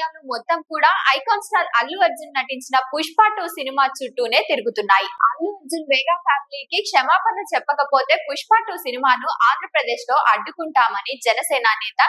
రాజకీయాలు మొత్తం కూడా ఐకాన్ స్టార్ అల్లు అర్జున్ నటించిన పుష్ప 2 సినిమా చుట్టూనే తిరుగుతున్నాయి. అల్లు అర్జున్ మెగా ఫ్యామిలీకి క్షమాపణ చెప్పకపోతే పుష్ప 2 సినిమాను ఆంధ్రప్రదేశ్ లో అడ్డుకుంటామని జనసేన నేత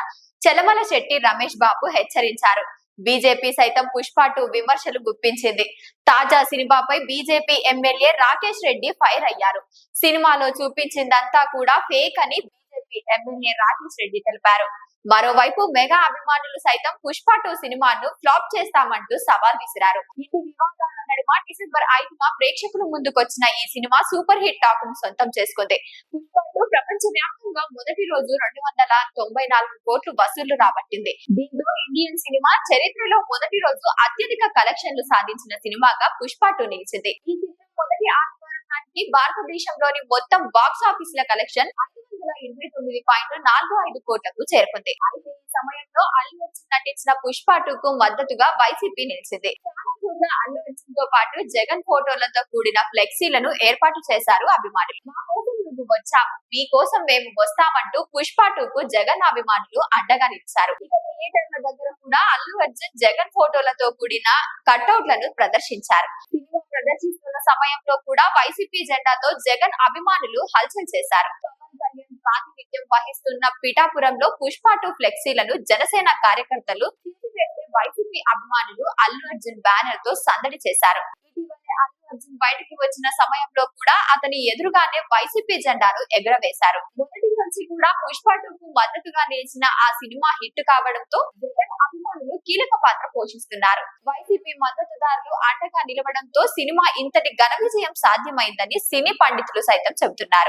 చలమల శెట్టి రమేష్ బాబు హెచ్చరించారు. బీజేపీ సైతం పుష్ప 2 విమర్శలు గుప్పించింది. తాజా సినిమాపై BJP MLA Rakesh Reddy fire అయ్యారు. సినిమాలో చూపించిందంతా కూడా ఫేక్ అని బీజేపీ ఎమ్మెల్యే రాకేష్ రెడ్డి తెలిపారు. మరోవైపు మెగా అభిమానులు సైతం పుష్ప 2 సినిమాను ఫ్లాప్ చేస్తామంటూ సవాల్ విసిరారు. ఇటు వివాదాల నడుమ డిసెంబర్ 5న ప్రేక్షకుల ముందుకొచ్చిన ఈ సినిమా సూపర్ హిట్ టాక్ ను సొంతం చేసుకుంది. పుష్ప 2 ప్రపంచ వ్యాప్తంగా మొదటి రోజు 294 కోట్లు వసూళ్లు రాబట్టింది. దీంతో ఇండియన్ సినిమా చరిత్రలో మొదటి రోజు అత్యధిక కలెక్షన్లు సాధించిన సినిమాగా పుష్ప 2 నిలిచింది. ఈ చిత్రం మొదటి ఆదివారం నాటికి భారతదేశంలోని మొత్తం బాక్స్ ఆఫీసుల కలెక్షన్ 529.45 కోట్లకు చేరుకుంది. అయితే ఈ సమయంలో అల్లు అర్జున్ నటించిన పుష్ప 2 కు మద్దతుగా వైసీపీ నిలిచింది. అల్లు అర్జున్ తో పాటు జగన్ ఫోటోలతో కూడిన ఫ్లెక్సీలను ఏర్పాటు చేశారు అభిమానులు. మా కోసం నువ్వు వచ్చావు, మీ కోసం మేము వస్తామంటూ పుష్ప 2 కు జగన్ అభిమానులు అండగా నిలిచారు. ఇక థియేటర్ల దగ్గర కూడా అల్లు అర్జున్ జగన్ ఫోటోలతో కూడిన కట్అవుట్లను ప్రదర్శించారు. సినిమా ప్రదర్శిస్తున్న సమయంలో కూడా వైసీపీ జెండాతో జగన్ అభిమానులు హల్చల్ చేశారు. ప్రాతినిధ్యం వహిస్తున్న పిఠాపురంలో పుష్ప 2 ఫ్లెక్సీలను జనసేన కార్యకర్తలు తీసివేస్తే వైసీపీ అభిమానులు అల్లు అర్జున్ బ్యానర్ తో సందడి చేశారు. ఇటీవలే అల్లు అర్జున్ బయటికి వచ్చిన సమయంలో కూడా అతని ఎదురుగానే వైసీపీ జెండాను ఎగురవేశారు. మొదటి నుంచి కూడా పుష్ప 2 కు మద్దతుగా నిలిచిన ఆ సినిమా హిట్ కావడంతో జగన్ అభిమానులు కీలక పాత్ర పోషిస్తున్నారు. వైసీపీ మద్దతుదారులు అండగా నిలవడంతో సినిమా ఇంతటి ఘన విజయం సాధ్యమైందని సినీ పండితులు సైతం చెబుతున్నారు.